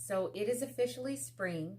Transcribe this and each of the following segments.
So it is officially spring,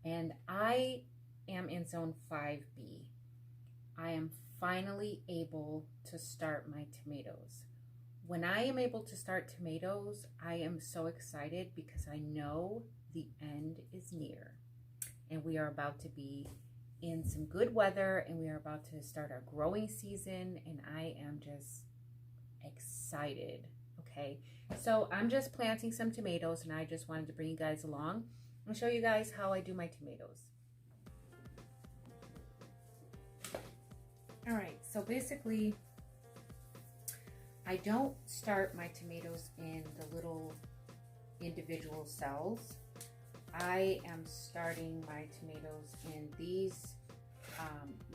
and I am in zone 5B. I am finally able to start my tomatoes. When I am able to start tomatoes, I am so excited because I know the end is near, and we are about to be in some good weather, and we are about to start our growing season, and I am just excited. Okay, so I'm just planting some tomatoes, and I just wanted to bring you guys along and show you guys how I do my tomatoes. All right, so basically I don't start my tomatoes in the little individual cells. I am starting my tomatoes in these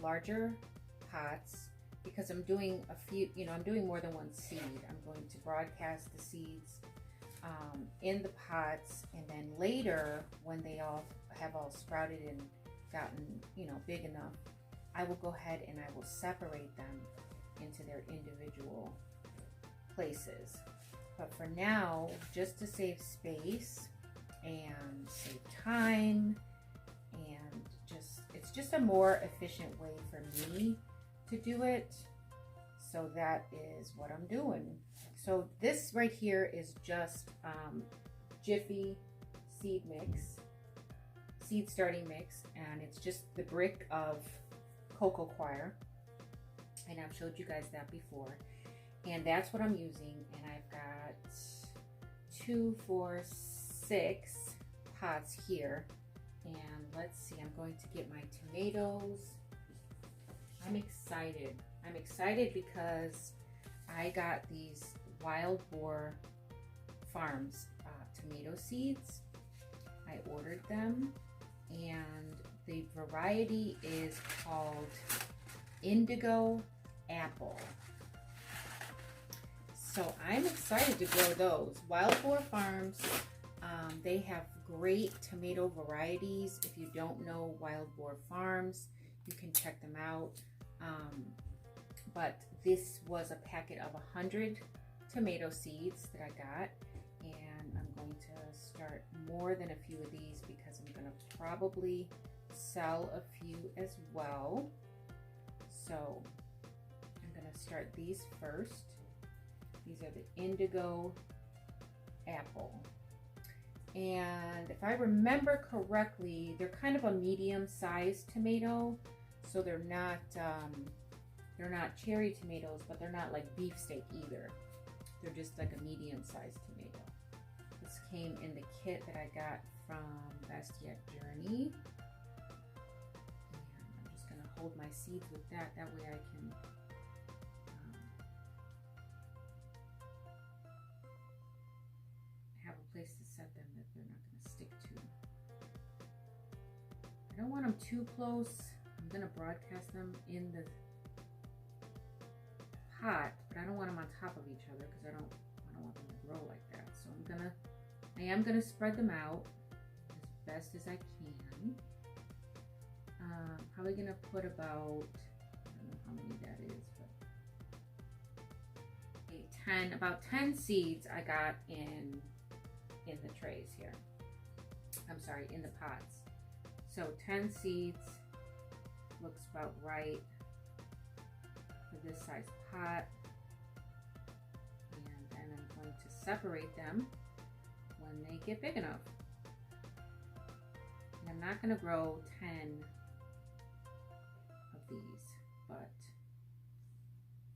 larger pots because I'm doing a few, I'm doing more than one seed. I'm going to broadcast the seeds in the pots, and then later when they have all sprouted and gotten, big enough, I will go ahead and I will separate them into their individual places. But for now, just to save space and save time, and it's just a more efficient way for me to do it. So that is what I'm doing. So this right here is just Jiffy seed starting mix, and it's just the brick of cocoa coir, and I've showed you guys that before, and that's what I'm using. And I've got 2, 4, 6 pots here, and let's see, I'm going to get my tomatoes. I'm excited because I got these Wild Boar Farms tomato seeds. I ordered them, and the variety is called Indigo Apple. So I'm excited to grow those. Wild Boar Farms, they have great tomato varieties. If you don't know Wild Boar Farms, you can check them out. But this was a packet of 100 tomato seeds that I got, and I'm going to start more than a few of these because I'm going to probably sell a few as well. So I'm going to start these first. These are the Indigo Apple, and if I remember correctly, they're kind of a medium-sized tomato, so they're not cherry tomatoes, but they're not like beefsteak either. They're just like a medium-sized tomato. This came in the kit that I got from Best Yet Journey. And I'm just gonna hold my seeds with that. That way I can have a place to set them that they're not gonna stick to. I don't want them too close. I'm gonna broadcast them in the pot, but I don't want them on top of each other because I don't want them to grow like that. So I am gonna spread them out as best as I can. Probably gonna put about, I don't know how many that is, but about 10 seeds I got in the trays here. I'm sorry, in the pots. So 10 seeds looks about right for this size pot, and then I'm going to separate them when they get big enough. And I'm not going to grow 10 of these, but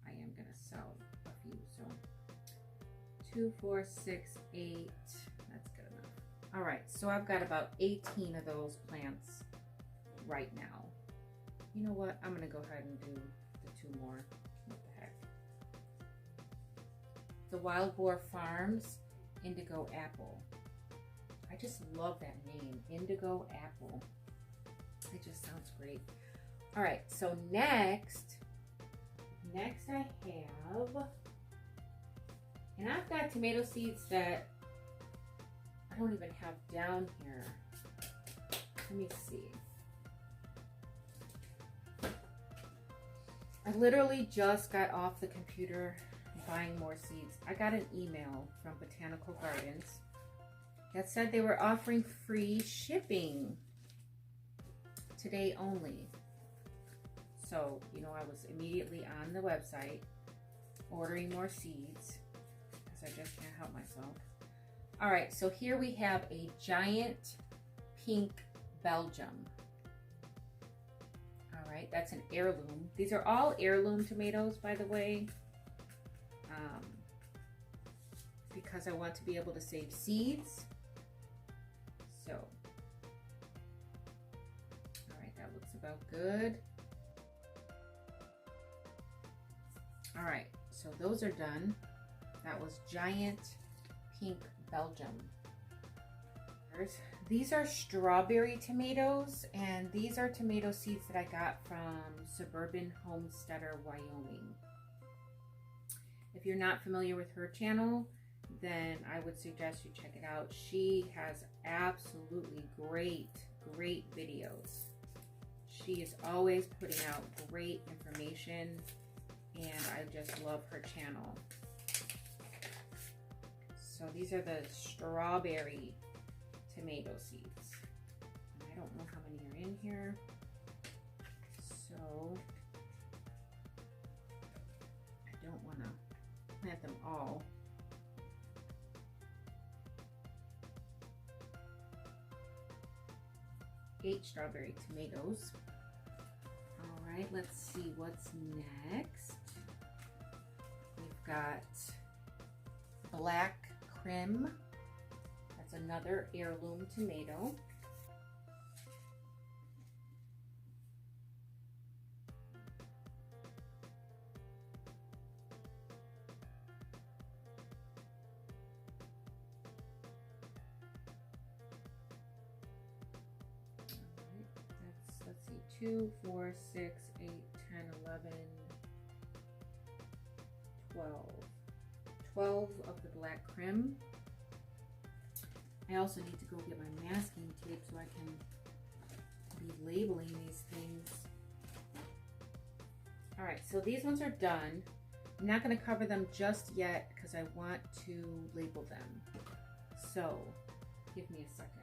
I am going to sell a few. So 2, 4, 6, 8, that's good enough. All right, so I've got about 18 of those plants right now. You know what, I'm going to go ahead and do the 2 more. What the heck. The Wild Boar Farms Indigo Apple. I just love that name, Indigo Apple. It just sounds great. All right, so next I have, and I've got tomato seeds that I don't even have down here. Let me see. I literally just got off the computer buying more seeds. I got an email from Botanical Gardens that said they were offering free shipping today only. So, you know, I was immediately on the website ordering more seeds because I just can't help myself. All right, so here we have a giant pink Belgium. All right, that's an heirloom. These are all heirloom tomatoes, by the way, because I want to be able to save seeds. So, all right, that looks about good. All right, so those are done. That was giant pink Belgium. These are strawberry tomatoes, and these are tomato seeds that I got from Suburban Homesteader, Wyoming. If you're not familiar with her channel, then I would suggest you check it out. She has absolutely great videos. She is always putting out great information, and I just love her channel. So these are the strawberry tomato seeds. I don't know how many are in here, so I don't want to plant them all. Eight strawberry tomatoes. All right, let's see what's next. We've got black Krim. That's another heirloom tomato. Let's see, 2, 4, 6, 8, 10, 11, 12. 12 of the black Krim. I also need to go get my masking tape so I can be labeling these things. All right, so these ones are done. I'm not going to cover them just yet because I want to label them. So give me a second.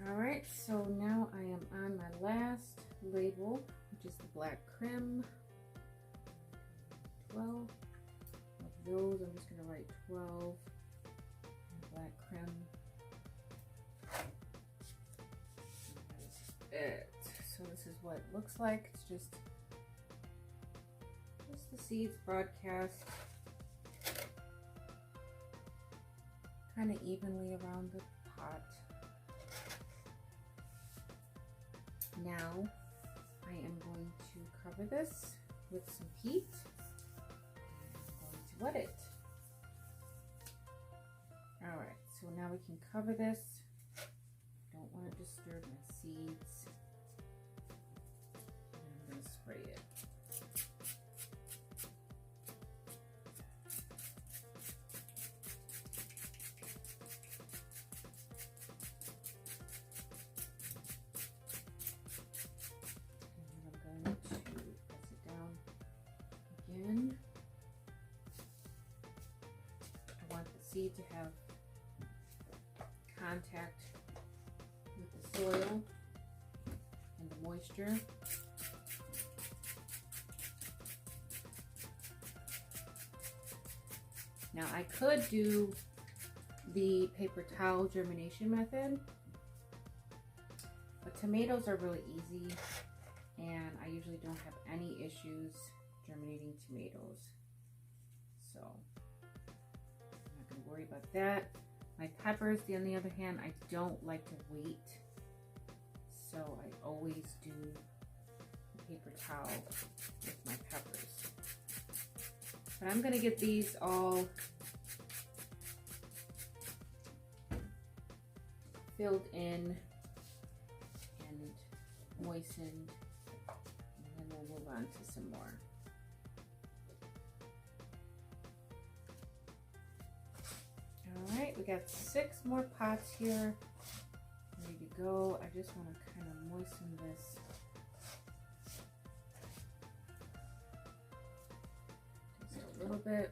All right, so now I am on my last label, which is the black Krim. 12 of those. I'm just going to write 12 black Krim. That is it. So this is what it looks like. It's just the seeds broadcast kind of evenly around the pot. Now I am going to cover this with some peat, and I'm going to wet it. All right, so now we can cover this. Don't want to disturb my seeds. And I'm going to spray it. I want the seed to have contact with the soil and the moisture. Now I could do the paper towel germination method, but tomatoes are really easy and I usually don't have any issues germinating tomatoes. So I'm not going to worry about that. My peppers, on the other hand, I don't like to wait. So I always do the paper towel with my peppers. But I'm going to get these all filled in and moistened, and then we'll move on to some more. right, we got 6 more pots here. Ready to go. I just want to kind of moisten this. Just a little bit.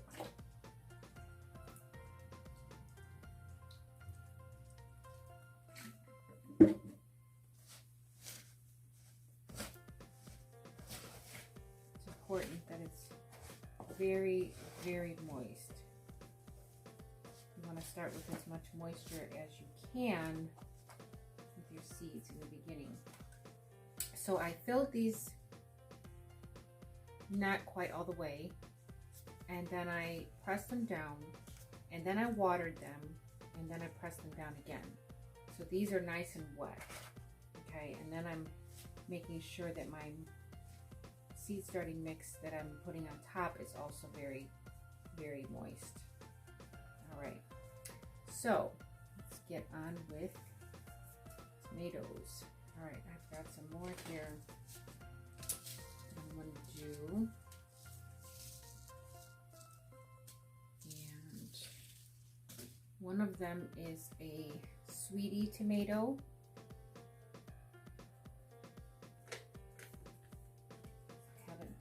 It's important that it's very, very moist. You want to start with as much moisture as you can with your seeds in the beginning. So I filled these not quite all the way, and then I pressed them down, and then I watered them, and then I pressed them down again. So these are nice and wet, okay? And then I'm making sure that my seed starting mix that I'm putting on top is also very, very moist. All right, so let's get on with tomatoes. All right, I've got some more here I'm going to do. And one of them is a sweetie tomato.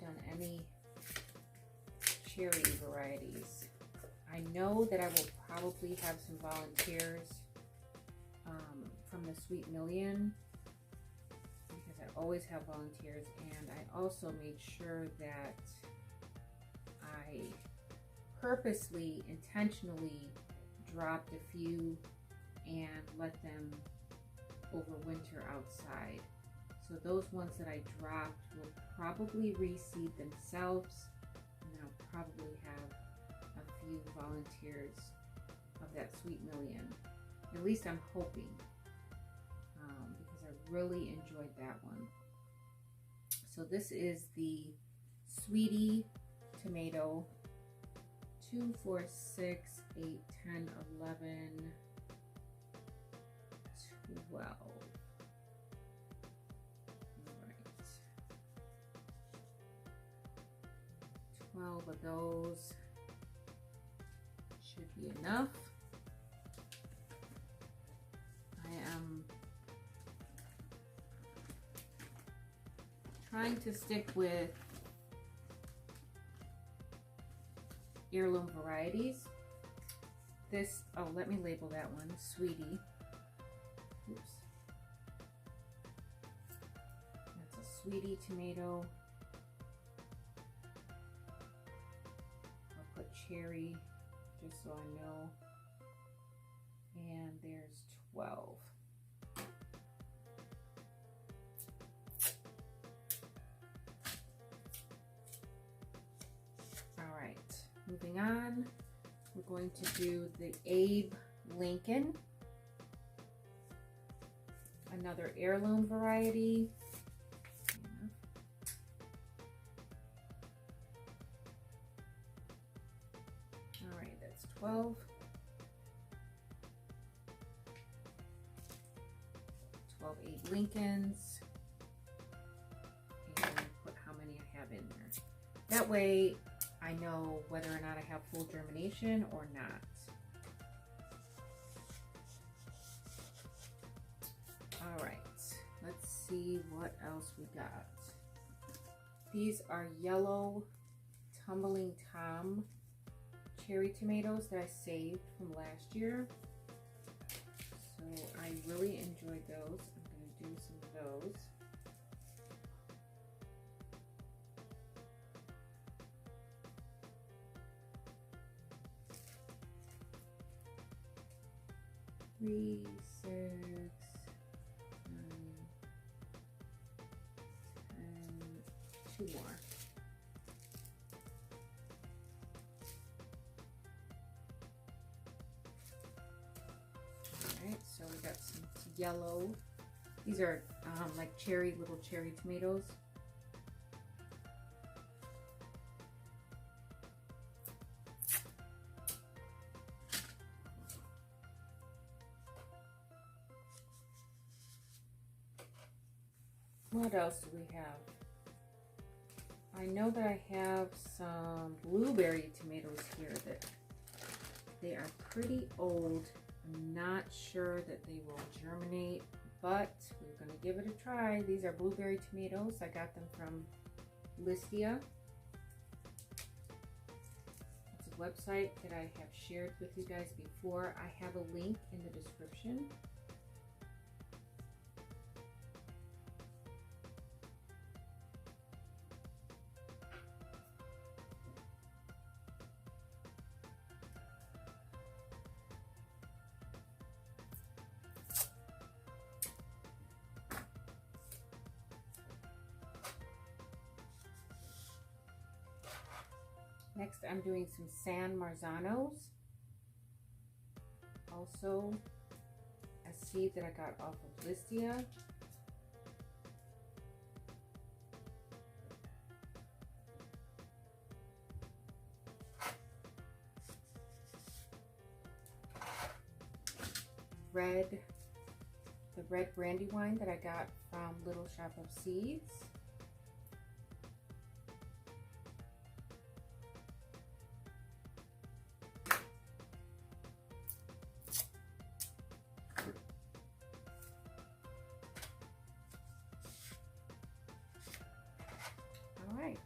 Done any cherry varieties. I know that I will probably have some volunteers from the Sweet Million, because I always have volunteers, and I also made sure that I purposely, intentionally dropped a few and let them overwinter outside. So those ones that I dropped will probably reseed themselves, and then I'll probably have a few volunteers of that Sweet Million. At least I'm hoping, because I really enjoyed that one. So this is the Sweetie tomato, 2, 4, 6, 8, 10, 11, 12. 12 of those should be enough. I am trying to stick with heirloom varieties. This, oh, let me label that one, Sweetie. Oops. That's a Sweetie tomato. Cherry, just so I know. And there's 12. All right, moving on. We're going to do the Abe Lincoln, another heirloom variety. All right, that's 12. 12 Abe Lincolns. And put how many I have in there. That way I know whether or not I have full germination or not. All right, let's see what else we got. These are yellow Tumbling Tom cherry tomatoes that I saved from last year. So I really enjoyed those. I'm going to do some of those. Three, 6, 9, 10, 2 more. Alright, so we got some yellow. These are like little cherry tomatoes. What else do we have? I know that I have some blueberry tomatoes here that They are pretty old. I'm not sure that they will germinate, but we're going to give it a try. These are blueberry tomatoes. I got them from Listia. It's a website that I have shared with you guys before. I have a link in the description. Next, I'm doing some sand Marzanos. Also, a seed that I got off of Listia. The red brandywine that I got from Little Shop of Seeds. Alright,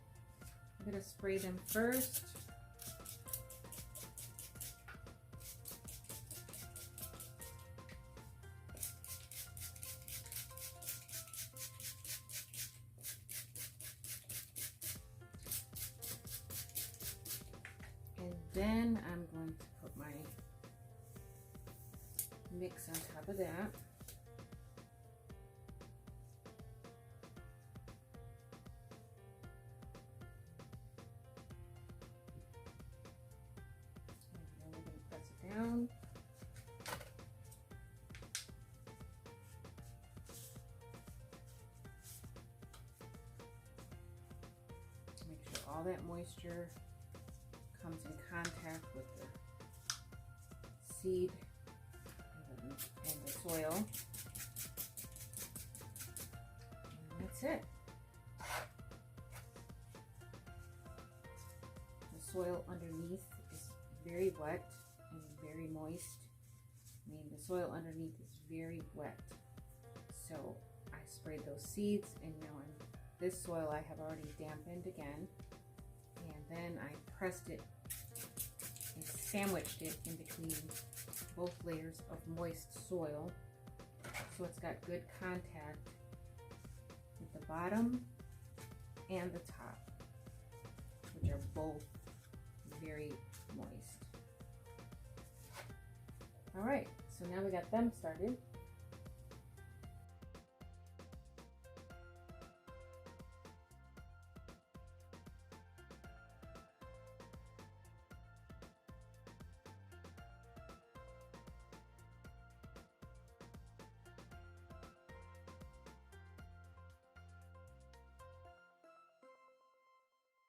I'm going to spray them first. And then I'm going to put my mix on top of that. Down. Make sure all that moisture comes in contact with the seed and the soil. And that's it. The soil underneath is very wet. Very moist. I mean, the soil underneath is very wet. So I sprayed those seeds, and now this soil I have already dampened again. And then I pressed it and sandwiched it in between both layers of moist soil. So it's got good contact with the bottom and the top, which are both very moist. All right, so now we got them started.